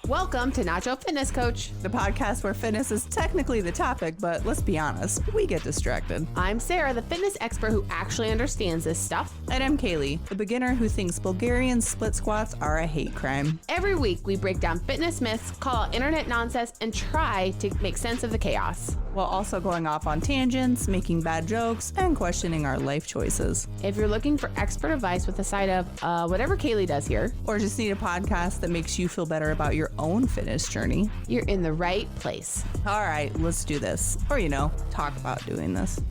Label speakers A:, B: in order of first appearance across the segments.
A: Welcome to Nacho Fitness Coach,
B: the podcast where fitness is technically the topic, but let's be honest, we get distracted.
A: I'm Sarah, the fitness expert who actually understands this stuff.
B: And I'm Caleigh, the beginner who thinks Bulgarian split squats are a hate crime.
A: Every week, we break down fitness myths, call out internet nonsense, and try to make sense of the chaos.
B: While also going off on tangents, making bad jokes, and questioning our life choices.
A: If you're looking for expert advice with a side of whatever Caleigh does here,
B: or just need a podcast that makes you feel better about your own fitness journey,
A: you're in the right place.
B: All right, let's do this. Or, talk about doing this.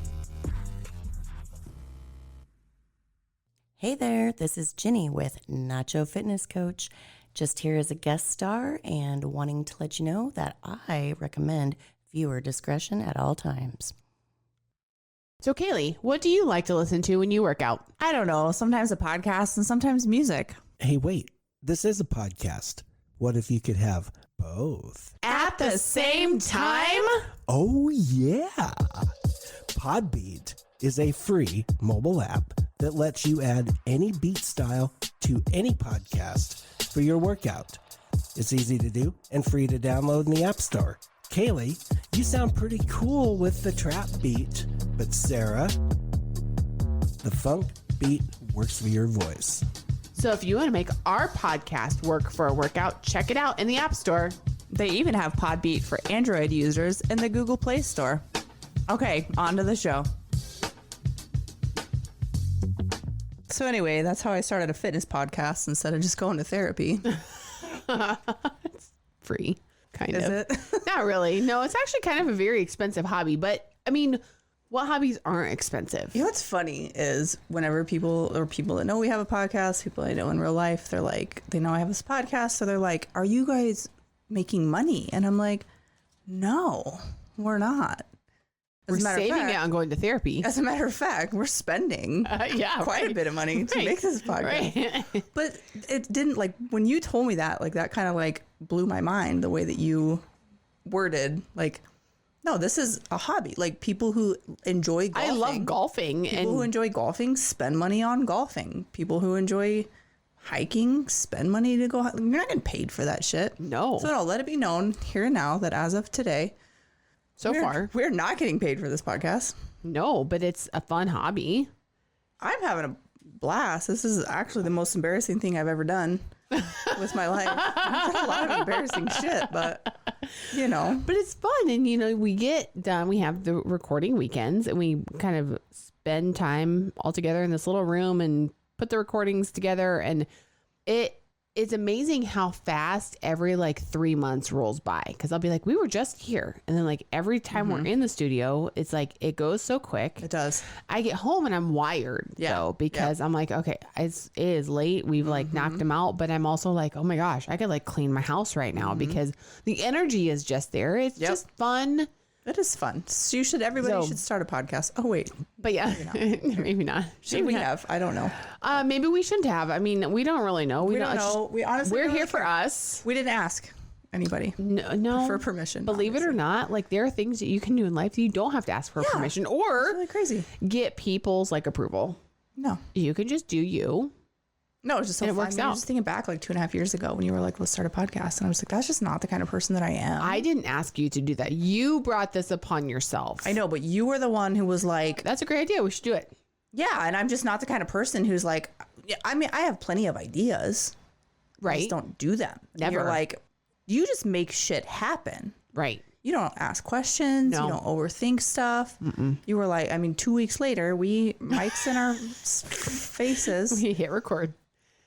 C: Hey there, this is Ginny with Nacho Fitness Coach. Just here as a guest star and wanting to let you know that I recommend viewer discretion at all times.
A: So Caleigh, what do you like to listen to when you work out?
B: I don't know, sometimes a podcast and sometimes music.
D: Hey, wait, this is a podcast. What if you could have both?
A: At the same time?
D: Oh, yeah. Podbeat is a free mobile app that lets you add any beat style to any podcast for your workout. It's easy to do and free to download in the App Store. Caleigh, you sound pretty cool with the trap beat, but Sarah, the funk beat works for your voice.
A: So if you want to make our podcast work for a workout, check it out in the App Store.
B: They even have Podbeat for Android users in the Google Play Store. Okay, on to the show. So anyway, that's how I started a fitness podcast instead of just going to therapy.
A: It's free, kind of.
B: Is it?
A: Not really. No, it's actually kind of a very expensive hobby. But I mean, what hobbies aren't expensive?
B: You know what's funny is whenever people that know we have a podcast, people I know in real life, they're like, they know I have this podcast. So they're like, are you guys making money? And I'm like, no, we're not.
A: We're saving it on going to therapy.
B: As a matter of fact, we're spending quite a bit of monny to make this podcast. Right. But it didn't, when you told me that, that kind of blew my mind, the way that you worded, no, this is a hobby. People who enjoy golfing.
A: I love golfing.
B: People who enjoy golfing spend money on golfing. People who enjoy hiking spend money to go. You're not getting paid for that shit.
A: No.
B: So let it be known here and now that as of today, we're not getting paid for this podcast.
A: No, but it's a fun hobby.
B: I'm having a blast. This is actually the most embarrassing thing I've ever done with my life. I've done a lot of embarrassing shit, but
A: But it's fun. And, we get done. We have the recording weekends and we kind of spend time all together in this little room and put the recordings together. And it's amazing how fast every 3 months rolls by. Cause I'll be like, we were just here. And then every time we're in the studio, it's it goes so quick.
B: It does.
A: I get home and I'm wired though, because I'm like, okay, it is late. We've knocked them out, but I'm also like, oh my gosh, I could clean my house right now because the energy is just there. It's just fun.
B: It is fun. So everybody should start a podcast. Oh, wait.
A: But yeah, maybe not.
B: Should we have? I don't know.
A: Maybe we shouldn't have. I mean, we don't really know.
B: We don't know. We honestly
A: we're here for us.
B: We didn't ask anybody.
A: No.
B: For permission.
A: Believe it or not, there are things that you can do in life that you don't have to ask for permission or
B: it's really crazy.
A: Get people's approval.
B: No.
A: You can just do you.
B: No, it's just so fun. I was just thinking back 2.5 years ago when you were like, let's start a podcast. And I was like, that's just not the kind of person that I am.
A: I didn't ask you to do that. You brought this upon yourself.
B: I know, but you were the one who was like,
A: that's a great idea. We should do it.
B: Yeah. And I'm just not the kind of person who's I have plenty of ideas.
A: Right.
B: I just don't do them.
A: Never.
B: And you're you just make shit happen.
A: Right.
B: You don't ask questions. No. You don't overthink stuff. You were 2 weeks later, mics in our faces.
A: We hit record.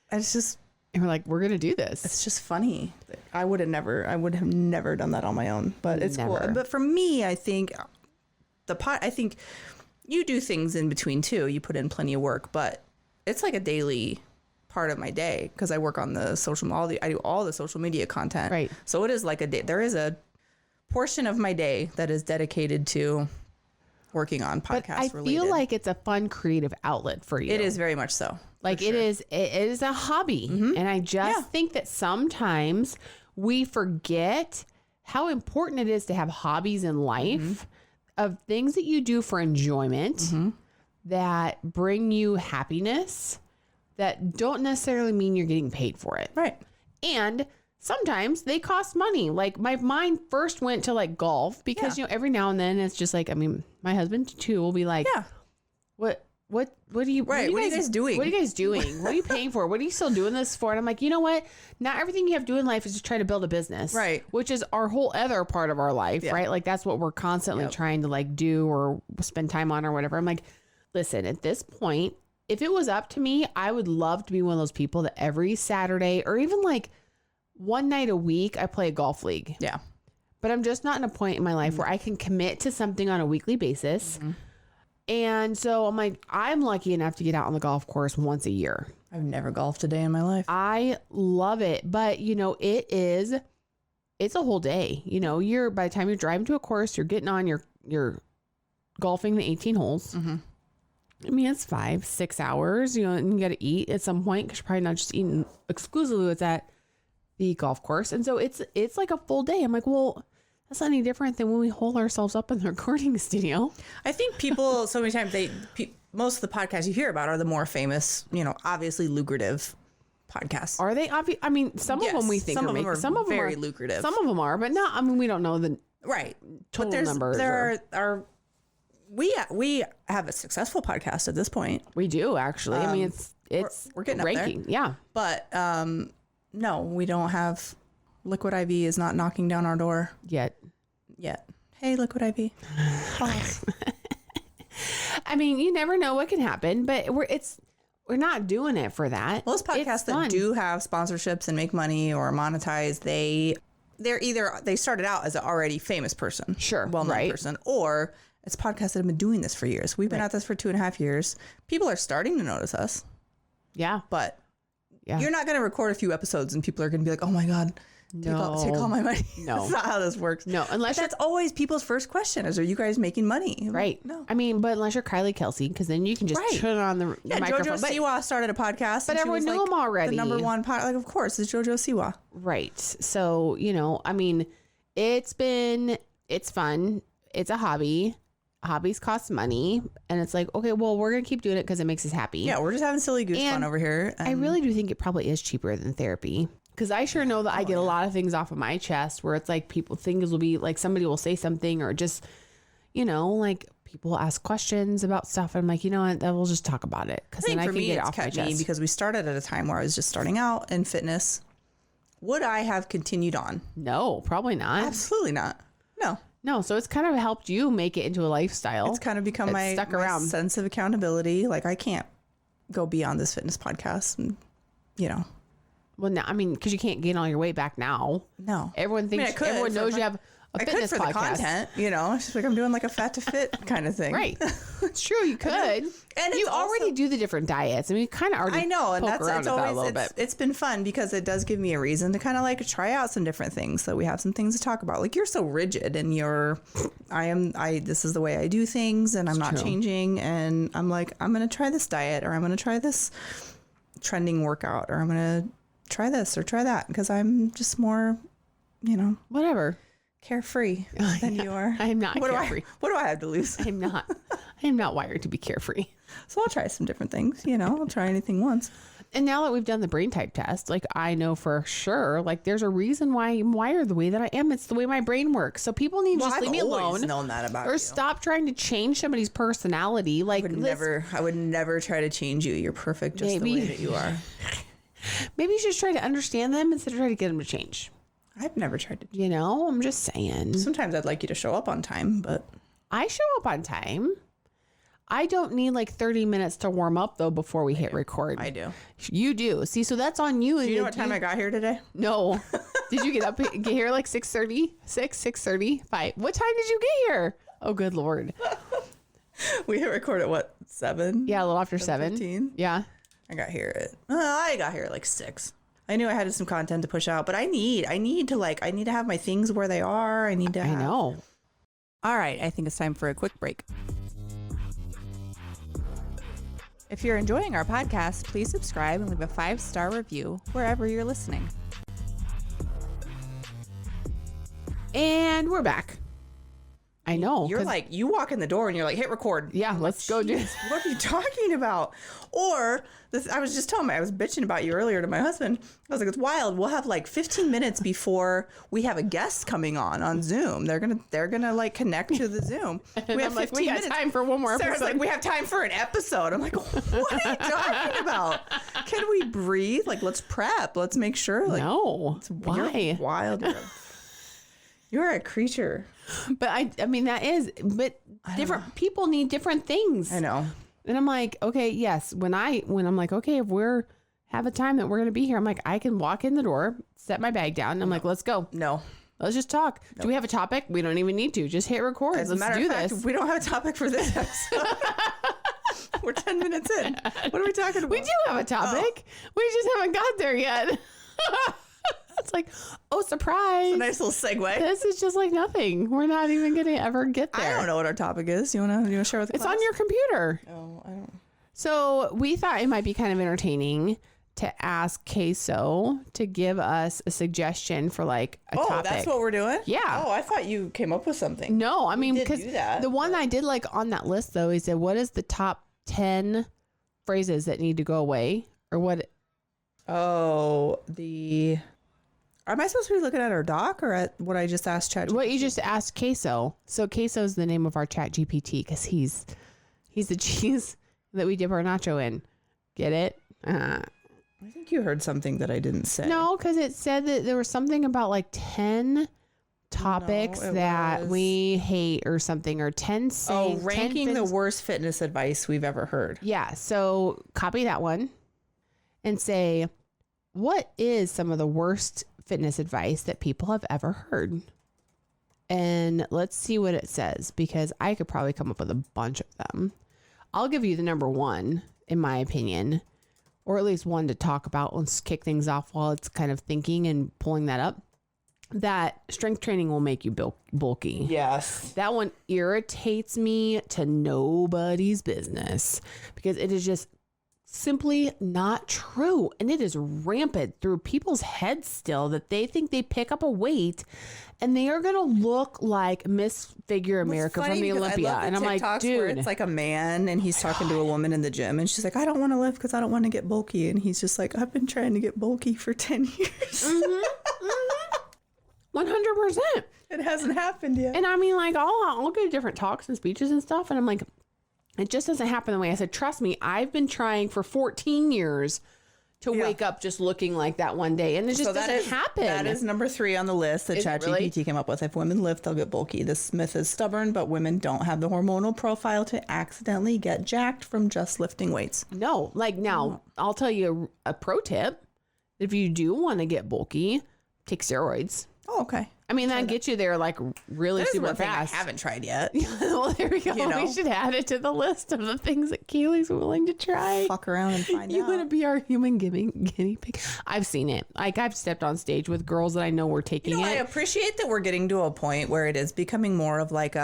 B: It's just,
A: and we're we're going to do this.
B: It's just funny. I would have never done that on my own, but it's cool. But for me, I think I think you do things in between too. You put in plenty of work, but it's a daily part of my day because I work on the I do all the social media content.
A: Right.
B: So it is a day. There is a portion of my day that is dedicated to working on podcasts.
A: But I feel it's a fun creative outlet for you.
B: It is very much so.
A: It is a hobby. And I just think that sometimes we forget how important it is to have hobbies in life of things that you do for enjoyment that bring you happiness that don't necessarily mean you're getting paid for it.
B: Right.
A: And sometimes they cost money. Like my mind first went to like golf because, every now and then it's just like, I mean, my husband too will be like, what are you guys doing? What are you guys doing? What are you paying for? What are you still doing this for? And I'm like, you know what? Not everything you have to do in life is to try to build a business.
B: Right.
A: Which is our whole other part of our life, right? Like that's what we're constantly trying to like do or spend time on or whatever. I'm like, listen, at this point, if it was up to me, I would love to be one of those people that every Saturday or even like one night a week, I play a golf league.
B: Yeah.
A: But I'm just not in a point in my life where I can commit to something on a weekly basis. And so I'm like, I'm lucky enough to get out on the golf course once a year.
B: I've never golfed a day in my life.
A: I love it. But, it's a whole day. By the time you're driving to a course, you're getting on, you're golfing the 18 holes. I mean, it's 5-6 hours, and you got to eat at some point because you're probably not just eating exclusively what's at the golf course. And so it's like a full day. I'm like, well, that's not any different than when we hole ourselves up in the recording studio.
B: I think people, so many times, most of the podcasts you hear about are the more famous, obviously lucrative podcasts.
A: Are they obvious? I mean, some of them we think
B: some
A: are
B: of them are
A: some of them
B: very
A: are
B: lucrative.
A: Some of them are, but not. I mean, we don't know the total numbers.
B: We have a successful podcast at this point.
A: We do actually. I mean, it's
B: we're getting
A: ranking.
B: Up there.
A: Yeah,
B: but no, we don't have. Liquid IV is not knocking down our door
A: yet.
B: Hey, Liquid IV.
A: I mean, you never know what can happen, but we're not doing it for that.
B: Most podcasts that do have sponsorships and make money or monetize, they started out as an already famous person, well-known person, or it's podcasts that have been doing this for years. We've been at this for 2.5 years. People are starting to notice us.
A: Yeah,
B: but you're not going to record a few episodes and people are going to be like, oh my God. Take all my money.
A: No.
B: That's not how this works.
A: No,
B: that's always people's first question is, are you guys making money?
A: Right.
B: No.
A: I mean, but unless you're Caleigh Kelsey, because then you can just turn on the microphone.
B: JoJo Siwa started a podcast.
A: But everyone knew him already.
B: The number one of course, is JoJo Siwa.
A: Right. So, I mean, it's fun. It's a hobby. Hobbies cost money. And it's like, okay, well, we're going to keep doing it because it makes us happy.
B: Yeah, we're just having silly goose fun over here.
A: I really do think it probably is cheaper than therapy. Because I sure know that I get a lot of things off of my chest where it's like things will be like somebody will say something or just, like people ask questions about stuff. And I'm like, you know what, we'll just talk about it. Because then I can get it off my chest.
B: Because we started at a time where I was just starting out in fitness. Would I have continued on?
A: No, probably not.
B: Absolutely not. No.
A: So it's kind of helped you make it into a lifestyle.
B: It's kind of become my sense of accountability. Like I can't go beyond this fitness podcast and,
A: Well, no, I mean, because you can't gain all your weight back now.
B: No.
A: Everyone thinks, everyone knows you have a fitness podcast.
B: I could for the content, it's just like I'm doing like a fat to fit kind of thing.
A: Right. It's true, you could. And you already do the different diets. I mean, you kind of already
B: it's been fun because it does give me a reason to kind of like try out some different things. So we have some things to talk about. Like you're so rigid and this is the way I do things and I'm not changing. And I'm like, I'm going to try this diet or I'm going to try this trending workout or I'm going to try this or try that because I'm just more,
A: whatever,
B: carefree than you are.
A: I'm not carefree.
B: What do I have to lose?
A: I'm not. I am not wired to be carefree.
B: So I'll try some different things. I'll try anything once.
A: And now that we've done the brain type test, like I know for sure, like there's a reason why I'm wired the way that I am. It's the way my brain works. So people need to just leave me alone. I've always known that about you. Or stop trying to change somebody's personality. Like
B: I would never try to change you. You're perfect just the way that you are.
A: Maybe you should just try to understand them instead of trying to get them to change.
B: I've never tried to.
A: I'm just saying.
B: Sometimes I'd like you to show up on time, but
A: I show up on time. I don't need like 30 minutes to warm up though before we hit record.
B: I do.
A: You do. See, so that's on you.
B: Do you know what time I got here today?
A: No. Did you get here like 6:30? 6:30? 5. What time did you get here? Oh, good Lord.
B: We hit record at what? 7?
A: Yeah, a little after 7.
B: 15?
A: Yeah.
B: I got here at like 6. I knew I had some content to push out, but I need to have my things where they are. I know. All right. I think it's time for a quick break. If you're enjoying our podcast, please subscribe and leave a 5-star review wherever you're listening.
A: And we're back. I know.
B: You're like, you walk in the door and you're like, hit record.
A: Yeah, let's go do
B: this. What are you talking about? Or this, I was just telling I was bitching about you earlier to my husband. I was like, it's wild. We'll have like 15 minutes before we have a guest coming on Zoom. They're gonna like connect to the Zoom.
A: We have 15 minutes. We got time for one more
B: Sarah's
A: episode.
B: like, we have time for an episode. I'm like, what are you talking about? Can we breathe? Like, let's prep. Let's make sure. Like,
A: no. Why?
B: You're wild. You're a creature.
A: But I mean, that is, but different people need different things.
B: I know.
A: And I'm like, okay, yes. When I'm like, okay, if have a time that we're going to be here, I'm like, I can walk in the door, set my bag down. And I'm like, let's go.
B: No.
A: Let's just talk. Nope. Do we have a topic? We don't even need to. Just hit record. Let's do this.
B: We don't have a topic for this episode. We're 10 minutes in. What are we talking about?
A: We do have a topic. Oh. We just haven't got there yet. It's like, oh, surprise.
B: It's a nice little segue.
A: This is just like nothing. We're not even going to ever get there.
B: I don't know what our topic is. You want to share with the
A: It's
B: class?
A: on your computer.
B: Oh, I don't.
A: So we thought it might be kind of entertaining to ask Queso to give us a suggestion for like a topic.
B: Oh, that's what we're doing?
A: Yeah.
B: Oh, I thought you came up with something.
A: No, I mean, because the one
B: but...
A: I did like on that list though, he said, what is the top 10 phrases that need to go away or what?
B: Oh, am I supposed to be looking at our doc or at what I just asked ChatGPT?
A: What you just asked Queso. So Queso is the name of our ChatGPT because he's the cheese that we dip our nacho in. Get it?
B: I think you heard something that I didn't say.
A: No, because it said that there was something about like 10 topics that we hate or something, or 10 saying.
B: Oh, ranking the worst fitness advice we've ever heard.
A: Yeah. So copy that one and say, what is some of the worst fitness advice that people have ever heard? And let's see what it says, because I could probably come up with a bunch of them. I'll give you the number one, in my opinion, or at least one to talk about. Let's kick things off while it's kind of thinking and pulling that up. That strength training will make you bulky.
B: Yes.
A: That one irritates me to nobody's business because it is just simply not true. And it is rampant through people's heads still that they think they pick up a weight and they are going to look like Miss Figure America from the Olympia. And I'm like, dude.
B: Where it's like a man and he's talking to a woman in the gym and she's like, I don't want to lift because I don't want to get bulky. And he's just like, I've been trying to get bulky for 10 years.
A: Mm-hmm. 100%.
B: It hasn't happened yet.
A: And I mean, like, I'll go to different talks and speeches and stuff. And I'm like, it just doesn't happen the way I said. Trust me, I've been trying for 14 years to wake up just looking like that one day. And it just doesn't happen.
B: That is number 3 on the list that ChatGPT came up with. If women lift, they'll get bulky. This myth is stubborn, but women don't have the hormonal profile to accidentally get jacked from just lifting weights.
A: No, like now, I'll tell you a pro tip. If you do want to get bulky, take steroids.
B: Oh, okay.
A: I mean, that gets you there like really super fast.
B: I haven't tried yet.
A: Well, there we go. You know? We should add it to the list of the things that Caleig's willing to try.
B: Fuck around and find out.
A: You want to be our human guinea pig? I've seen it. Like, I've stepped on stage with girls that I know were taking it.
B: I appreciate that we're getting to a point where it is becoming more of like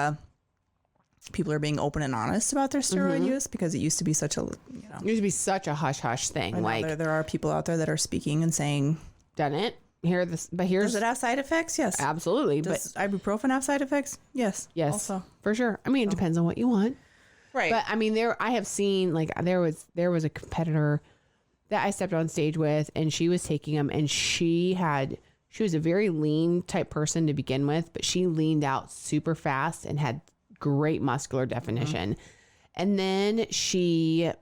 B: people are being open and honest about their steroid use, because it used to be such a,
A: it used to be such a hush hush thing. Like,
B: there are people out there that are speaking and saying,
A: done it. Does it have
B: side effects? Yes,
A: absolutely.
B: Does ibuprofen have side effects? Yes,
A: also for sure. I mean, it depends on what you want,
B: right?
A: But I mean, I have seen, like, there was a competitor that I stepped on stage with, and she was taking them, and she was a very lean type person to begin with, but she leaned out super fast and had great muscular definition, and then because she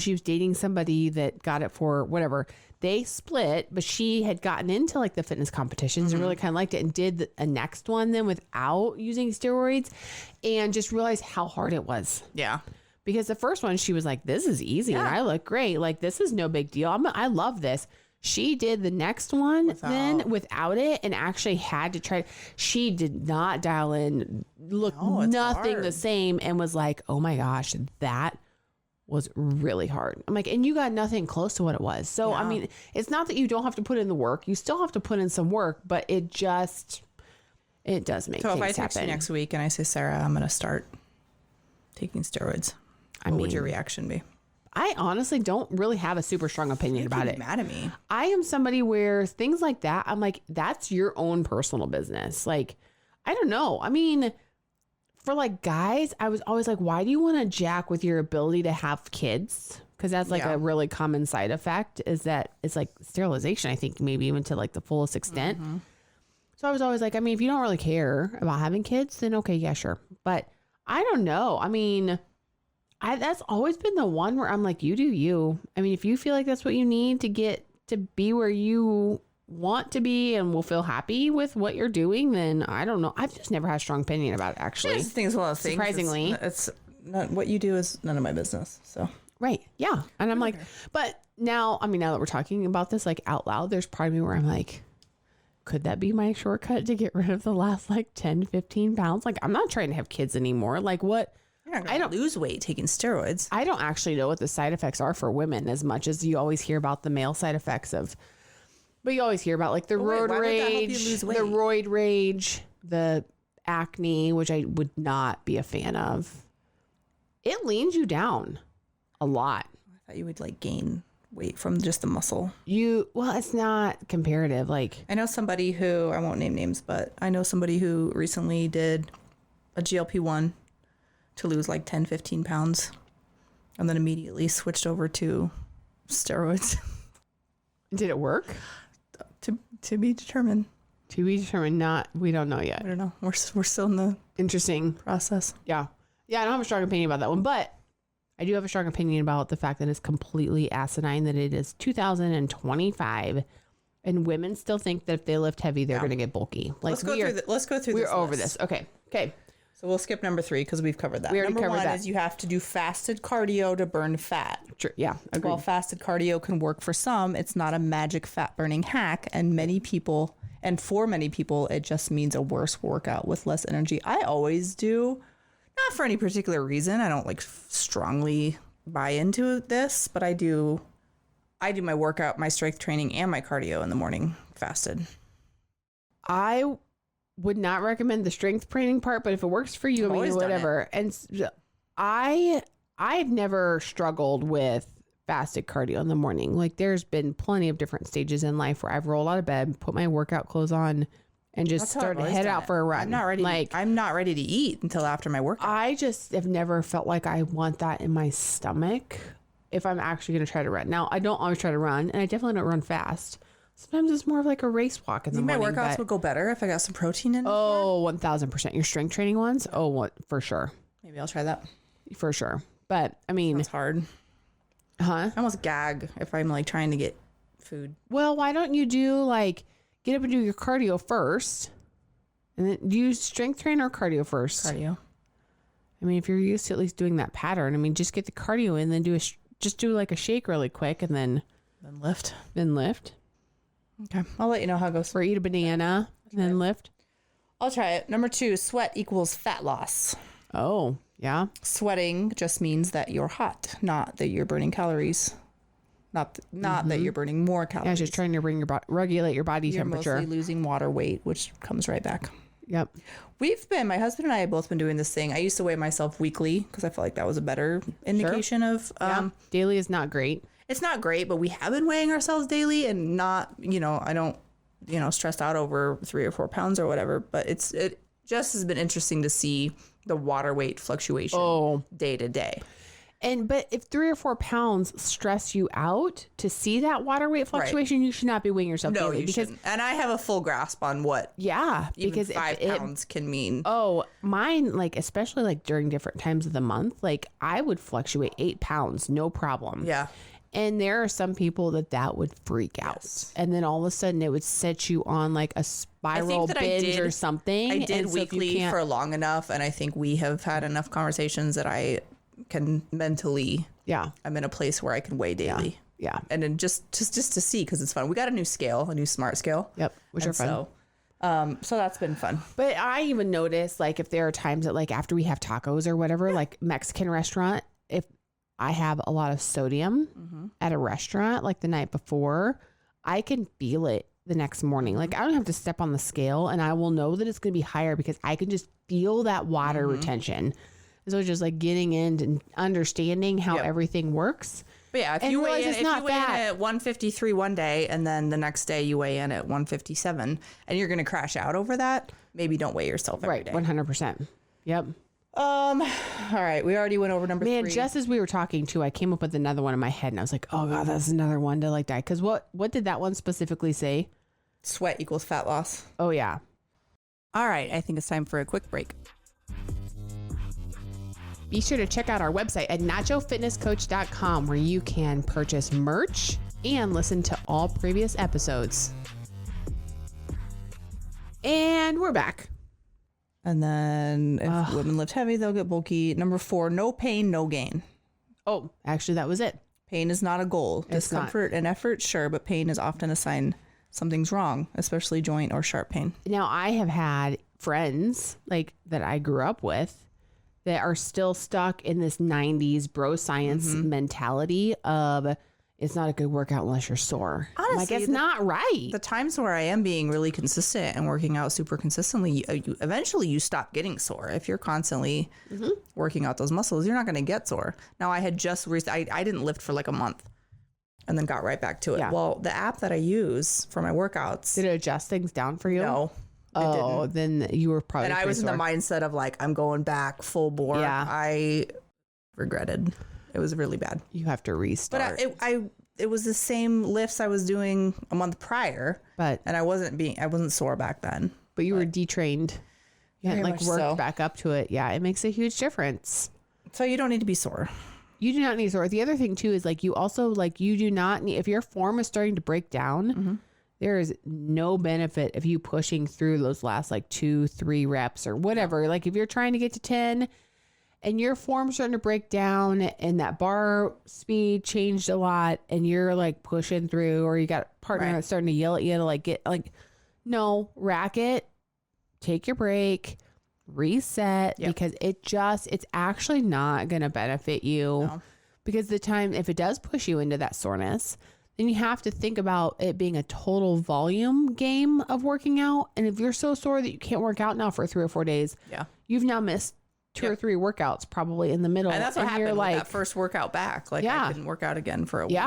A: was dating somebody that got it for whatever. They split, but she had gotten into like the fitness competitions and really kind of liked it and did a next one then without using steroids, and just realized how hard it was.
B: Yeah.
A: Because the first one, she was like, this is easy and I look great. Like, this is no big deal. I love this. She did the next one without it and actually had to try. She did not dial in, looked nothing the same, and was like, oh my gosh, that was really hard. I'm like, and you got nothing close to what it was. So, I mean, it's not that you don't have to put in the work. You still have to put in some work, but it does make things happen.
B: So if I text you next week and I say, Sarah, I'm going to start taking steroids, what would your reaction be?
A: I honestly don't really have a super strong opinion about it.
B: Mad at me.
A: I am somebody where things like that, I'm like, that's your own personal business. Like, I don't know. I mean, for like guys, I was always like, why do you want to jack with your ability to have kids? Because that's like a really common side effect is that it's like sterilization, I think maybe even to like the fullest extent. Mm-hmm. So I was always like, I mean, if you don't really care about having kids, then okay, yeah, sure. But I don't know. I mean, that's always been the one where I'm like, you do you. I mean, if you feel like that's what you need to get to be where you want to be and will feel happy with what you're doing, then I don't know. I've just never had a strong opinion about it, actually.
B: There's things, well, surprisingly. It's not what you do is none of my business. So
A: right. Yeah. And I'm like, but now, I mean, now that we're talking about this like out loud, there's part of me where I'm like, could that be my shortcut to get rid of the last like 10, 15 pounds? Like, I'm not trying to have kids anymore. Like what?
B: I don't lose weight taking steroids.
A: I don't actually know what the side effects are for women as much as you always hear about the male side effects of, but you always hear about like the roid rage, the acne, which I would not be a fan of. It leans you down a lot.
B: I thought you would like gain weight from just the muscle.
A: Well, it's not comparative. Like
B: I know somebody who, I won't name names, but I know somebody who recently did a GLP-1 to lose like 10, 15 pounds and then immediately switched over to steroids.
A: Did it work?
B: To be determined.
A: To be determined. We don't know yet.
B: I don't know. We're still in the
A: interesting
B: process.
A: Yeah. Yeah. I don't have a strong opinion about that one, but I do have a strong opinion about the fact that it's completely asinine that it is 2025 and women still think that if they lift heavy, they're going to get bulky. Like
B: let's go through this.
A: We're over this. Okay.
B: So we'll skip number 3 because we've covered that.
A: We already
B: number
A: covered
B: 1
A: that.
B: is you have to do fasted cardio to burn fat.
A: Sure. Yeah. Agreed.
B: While fasted cardio can work for some, it's not a magic fat burning hack. And for many people, it just means a worse workout with less energy. I always do, not for any particular reason. I don't like strongly buy into this, but I do my workout, my strength training, and my cardio in the morning fasted.
A: I would not recommend the strength training part, but if it works for you, I mean, whatever. And I've never struggled with fasted cardio in the morning. Like there's been plenty of different stages in life where I've rolled out of bed, put my workout clothes on, and just start to head out for a run.
B: I'm not ready to eat until after my workout.
A: I just have never felt like I want that in my stomach if I'm actually going to try to run. Now, I don't always try to run, and I definitely don't run fast. Sometimes it's more of like a race walk in the morning.
B: My workouts would go better if I got some protein in.
A: Oh, 1,000%. Your strength training ones? Oh, what for sure.
B: Maybe I'll try that.
A: For sure. But I mean,
B: it's hard.
A: Huh?
B: I almost gag if I'm like trying to get food.
A: Well, why don't you do like get up and do your cardio first, and then do you strength train or cardio first?
B: Cardio.
A: I mean, if you're used to at least doing that pattern, I mean, just get the cardio in, then just do like a shake really quick, and then
B: lift. Okay, I'll let you know how it goes.
A: Or eat a banana, and then lift.
B: I'll try it. Number 2, sweat equals fat loss.
A: Oh, yeah.
B: Sweating just means that you're hot, not that you're burning calories. Not that you're burning more calories.
A: Yeah, just trying to regulate your body temperature.
B: You're mostly losing water weight, which comes right back.
A: Yep.
B: My husband and I have both been doing this thing. I used to weigh myself weekly because I felt like that was a better indication of...
A: Daily is not great.
B: It's not great, but we have been weighing ourselves daily and not, I don't, stressed out over 3 or 4 pounds or whatever. But it just has been interesting to see the water weight fluctuation day to day.
A: But if 3 or 4 pounds stress you out to see that water weight fluctuation, you should not be weighing yourself daily.
B: Shouldn't. And I have a full grasp on what
A: because
B: 5 pounds can mean.
A: Oh, mine, like, especially like during different times of the month, like I would fluctuate 8 pounds, no problem.
B: Yeah.
A: And there are some people that would freak out. Yes. And then all of a sudden it would set you on like a spiral binge or something.
B: I did weekly for long enough. And I think we have had enough conversations that I can mentally, I'm in a place where I can weigh daily.
A: Yeah.
B: And then just to see, because it's fun. We got a new smart scale.
A: Yep. Which are fun.
B: So that's been fun.
A: But I even notice like if there are times that like after we have tacos or whatever, like Mexican restaurant, if I have a lot of sodium at a restaurant like the night before, I can feel it the next morning. Like I don't have to step on the scale and I will know that it's going to be higher because I can just feel that water retention. And so just like getting in and understanding how everything works.
B: But yeah, if you weigh in at 153 one day and then the next day you weigh in at 157 and you're going to crash out over that, maybe don't weigh yourself every day.
A: 100%. Yep.
B: All right. We already went over number 3.
A: Man, just as we were talking too, I came up with another one in my head and I was like, oh God, that's another one to like die. Cause what did that one specifically say?
B: Sweat equals fat loss.
A: Oh yeah.
B: All right. I think it's time for a quick break.
A: Be sure to check out our website at nachofitnesscoach.com where you can purchase merch and listen to all previous episodes. And we're back.
B: And then if women lift heavy, they'll get bulky. Number 4, no pain, no gain.
A: Oh, actually, that was it.
B: Pain is not a goal.
A: It's
B: Discomfort and effort, sure, but pain is often a sign something's wrong, especially joint or sharp pain.
A: Now, I have had friends like that I grew up with that are still stuck in this 90s bro science mentality of it's not a good workout unless you're sore.
B: Honestly,
A: like, it's not right.
B: The times where I am being really consistent and working out super consistently, eventually you stop getting sore. If you're constantly working out those muscles, you're not going to get sore. Now, I had just I didn't lift for like a month and then got right back to it.
A: Yeah.
B: Well, the app that I use for my workouts.
A: Did it adjust things down for you?
B: No.
A: Oh, then you were probably.
B: And I was in the mindset of like, I'm going back full bore.
A: Yeah.
B: I regretted. It was really bad.
A: You have to restart.
B: But it was the same lifts I was doing a month prior,
A: but
B: and I wasn't sore back then.
A: But you were detrained. You hadn't
B: Very
A: like
B: much
A: worked
B: so.
A: back up to it. Yeah, it makes a huge difference.
B: So you don't need to be sore.
A: You do not need sore. The other thing too is like you also like you do not need if your form is starting to break down. There is no benefit of you pushing through those last like 2-3 reps or whatever. Like if you're trying to get to 10 and your form's starting to break down and that bar speed changed a lot and you're like pushing through or you got a partner that's starting to yell at you to like get like, no, rack it, take your break, reset because it's actually not going to benefit you because if it does push you into that soreness, then you have to think about it being a total volume game of working out. And if you're so sore that you can't work out now for 3 or 4 days, you've now missed 2 or 3 workouts probably in the middle.
B: And that's what happened with that first workout back. Like I couldn't work out again for a week.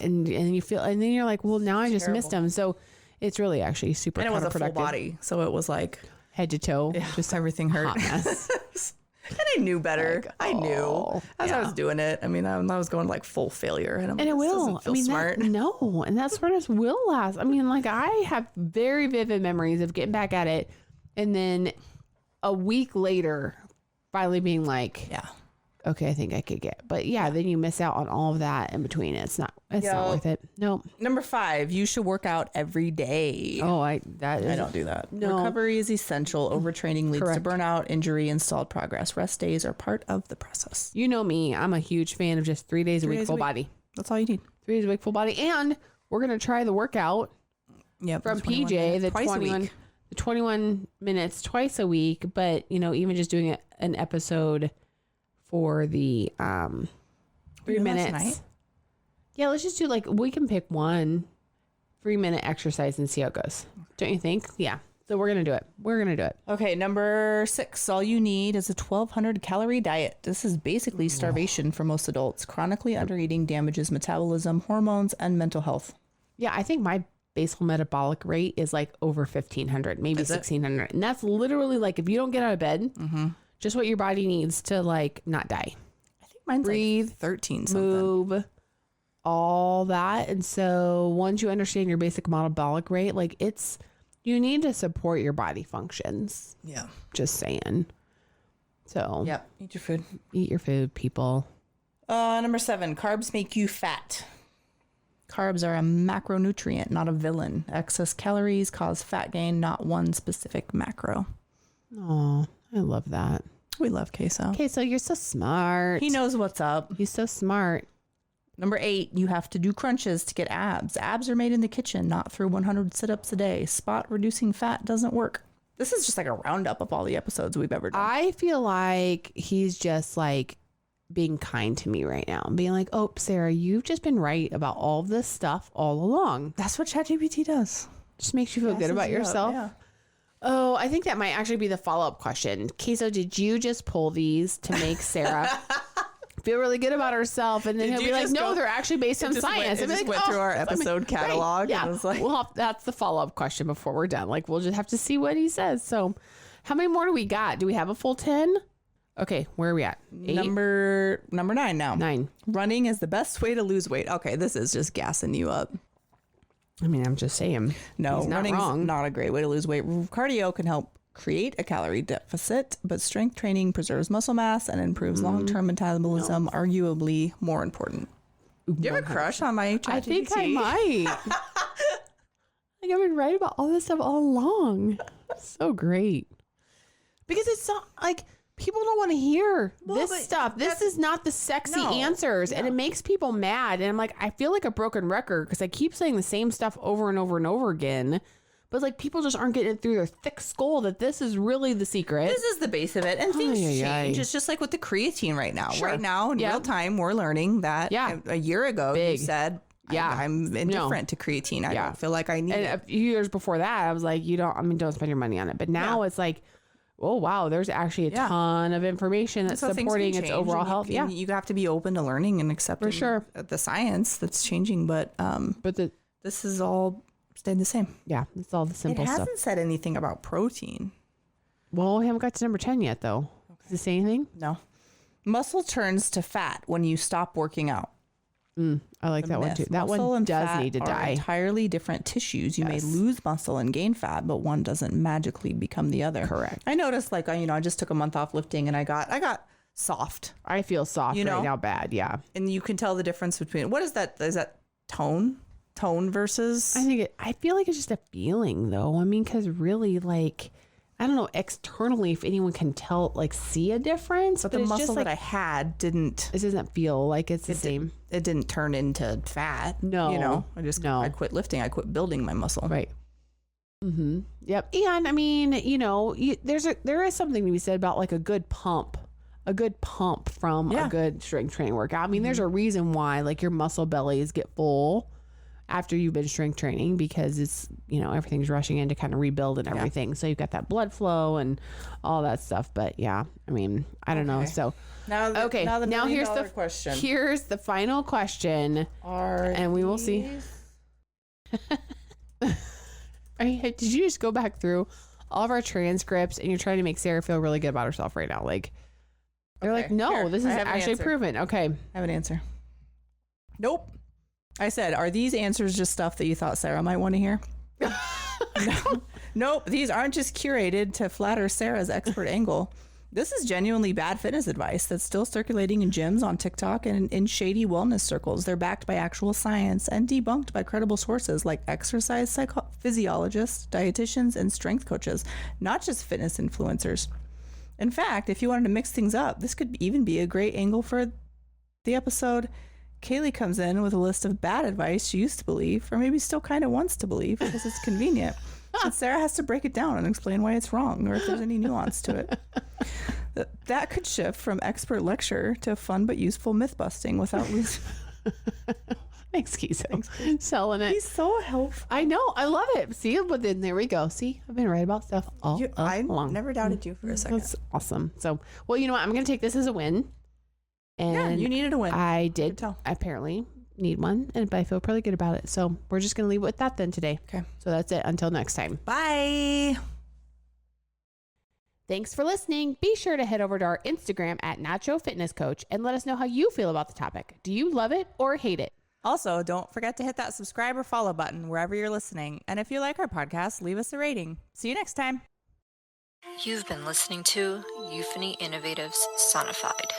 A: And you feel, and then you're like, well, now I just missed them. So it's really actually super counterproductive.
B: And it was a full body. So it was like
A: head to toe.
B: Just everything hurt.
A: Hot mess.
B: And I knew better. I knew as I was doing it. I mean, I was going like full failure, and
A: it will.
B: Feel smart.
A: And that smartness will last. I mean, like I have very vivid memories of getting back at it, and then a week later, finally being like, okay, I think I could get. But then you miss out on all of that in between. It's not worth it. No.
B: Number 5, you should work out every day.
A: Oh, I
B: don't do that.
A: No.
B: Recovery is essential. Overtraining leads to burnout, injury, and stalled progress. Rest days are part of the process.
A: You know me. I'm a huge fan of just 3 days a week full body.
B: That's all you need.
A: 3 days a week full body. And we're going to try the workout from PJ, the 21 minutes twice a week. But, even just doing an episode for the 3 minutes. Tonight? Yeah, let's just do we can pick one 3-minute exercise and see how it goes. Don't you think? Yeah. So we're going to do it.
B: Okay, number 6. All you need is a 1,200 calorie diet. This is basically starvation for most adults. Chronically undereating damages metabolism, hormones, and mental health.
A: Yeah, I think my basal metabolic rate is like over 1,500, maybe 1,600. And that's literally like if you don't get out of bed, just what your body needs to not die.
B: I think mine's
A: breathe,
B: 13 something.
A: Move, all that. And so once you understand your basic metabolic rate, you need to support your body functions.
B: Yeah.
A: Just saying. So.
B: Yep. Eat your food.
A: Eat your food, people.
B: Number 7, carbs make you fat. Carbs are a macronutrient, not a villain. Excess calories cause fat gain, not one specific macro.
A: Oh, I love that.
B: We love Queso.
A: Queso, you're so smart.
B: He knows what's up.
A: He's so smart.
B: Number 8, you have to do crunches to get abs. Abs are made in the kitchen, not through 100 sit-ups a day. Spot reducing fat doesn't work. This is just like a roundup of all the episodes we've ever done.
A: I feel like he's just being kind to me right now and being like, oh, Sarah, you've just been right about all this stuff all along.
B: That's what ChatGPT does.
A: Just makes you feel good about yourself.
B: Yeah.
A: Oh, I think that might actually be the follow-up question. Queso, did you just pull these to make Sarah feel really good about herself? And then he'll be like, no, they're actually based on science.
B: It just went through our episode catalog.
A: Right. Yeah.
B: And it was like,
A: well, that's the follow-up question before we're done. We'll just have to see what he says. So how many more do we got? Do we have a full 10? Okay, where are we at? 8?
B: Number 9 now.
A: 9.
B: Running is the best way to lose weight. Okay, this is just gassing you up.
A: I mean, I'm just saying.
B: No,
A: he's not
B: running's
A: wrong.
B: not a great way to lose weight. Cardio can help create a calorie deficit, but strength training preserves muscle mass and improves long-term metabolism, arguably more important. Do you have a crush on my ChatGPT?
A: I think I might. Like, I've been right about all this stuff all along. So great. Because it's not like people don't want to hear this stuff. This is not the sexy answers. And it makes people mad. And I'm like, I feel like a broken record because I keep saying the same stuff over and over and over again. But like people just aren't getting it through their thick skull that this is really the secret.
B: This is the base of it. And things change. It's just like with the creatine right now. Sure. Right now, in real time, we're learning that a year ago, you said, I'm indifferent to creatine. I don't feel like I need it.
A: A few years before that, I was like, don't spend your money on it. But now it's like, oh, wow, there's actually a ton of information that's supporting its overall health.
B: You have to be open to learning and accepting the science that's changing. But this is all stayed the same.
A: Yeah, it's all the simple stuff.
B: It hasn't said anything about protein.
A: Well, we haven't got to number 10 yet, though. Does it say anything?
B: No. Muscle turns to fat when you stop working out.
A: I like that one too. That one does need to die.
B: Entirely different tissues. You may lose muscle and gain fat, but one doesn't magically become the other.
A: Correct.
B: I noticed, like, I just took a month off lifting, and I got soft.
A: I feel soft right now, bad. Yeah.
B: And you can tell the difference between what is that? Is that tone versus?
A: I feel like it's just a feeling, though. I mean, because really, like, I don't know externally if anyone can tell, like, see a difference.
B: But the muscle that I had didn't.
A: It doesn't feel like it's the same.
B: It didn't turn into fat.
A: No.
B: I quit lifting. I quit building my muscle.
A: Right. Mm-hmm. Yep. And I mean, there is something to be said about like a good pump from a good strength training workout. I mean, there's a reason why like your muscle bellies get full after you've been strength training because it's, everything's rushing in to kind of rebuild and everything. So you've got that blood flow and all that stuff. But yeah, I mean, I don't know. So
B: now here's the question.
A: Here's the final question. And we will see. Did you just go back through all of our transcripts and you're trying to make Sarah feel really good about herself right now? Like, they're like, no, this is actually proven. Okay.
B: I have an answer. Nope. I said, are these answers just stuff that you thought Sarah might want to hear? No. Nope. These aren't just curated to flatter Sarah's expert angle. This is genuinely bad fitness advice that's still circulating in gyms, on TikTok, and in shady wellness circles. They're backed by actual science and debunked by credible sources like exercise physiologists, dietitians, and strength coaches, not just fitness influencers. In fact, if you wanted to mix things up, this could even be a great angle for the episode. Caleigh comes in with a list of bad advice she used to believe, or maybe still kind of wants to believe because it's convenient. And Sarah has to break it down and explain why it's wrong or if there's any nuance to it. That could shift from expert lecture to fun but useful myth busting without losing.
A: Thanks, Keith. Selling it.
B: He's so helpful.
A: I know. I love it. See, but then there we go. See, I've been right about stuff all along.
B: I never doubted you for a second.
A: That's awesome. So, well, you know what? I'm going to take this as a win. And
B: you needed a win.
A: I did apparently need one, but I feel pretty good about it. So we're just going to leave it with that then today.
B: Okay.
A: So that's it. Until next time.
B: Bye.
A: Thanks for listening. Be sure to head over to our Instagram at Nacho Fitness Coach and let us know how you feel about the topic. Do you love it or hate it?
B: Also, don't forget to hit that subscribe or follow button wherever you're listening. And if you like our podcast, leave us a rating. See you next time.
E: You've been listening to Euphony Innovatives Sonified.